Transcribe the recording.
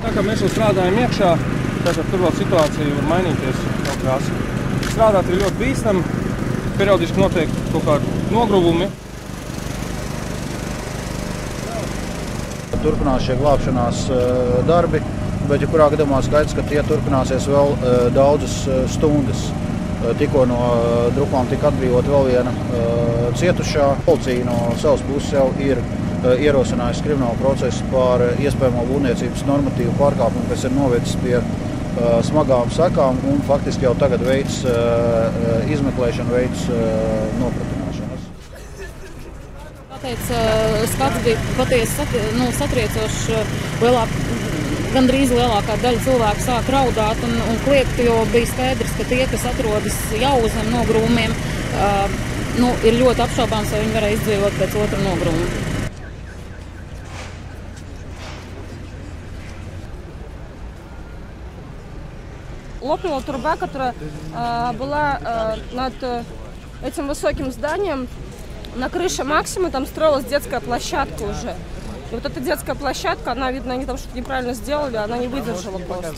Tā kā mēs vēl strādājam iekšā, tātad tur vēl situācija var mainīties kaut kās. Strādāt ir ļoti bīstami, periodiski notiek kaut kādi nogruvumi. Turpinās šie glābšanās darbi, bet jebkurā gadījumā skaidrs, ka tie turpināsies vēl daudzas stundas. Tikko no drupām tika atbrīvot vēl viena cietušā. Policija no savas puses jau ir ierosinājusi kriminālu procesu par iespējamo būvniecības normatīvu pārkāpumu, kas ir novedis pie smagām sekām un faktiski jau tagad veids izmeklēšanu, veids nopratināšanas. Skats bija patiesi satriecošs. Gandrīz lielākā daļa cilvēku sāk raudāt un kliegt, jo bija skaidrs, ka tie, kas atrodas jau zem nogrūmiem, ir ļoti apšaubāms, vai viņi varēja izdzīvot pēc otra nogrūma. Лопнула труба, которая была над этим высоким зданием. На крыше Максимы там строилась детская площадка уже. И вот эта детская площадка, она, видно, они там что-то неправильно сделали, она не выдержала просто.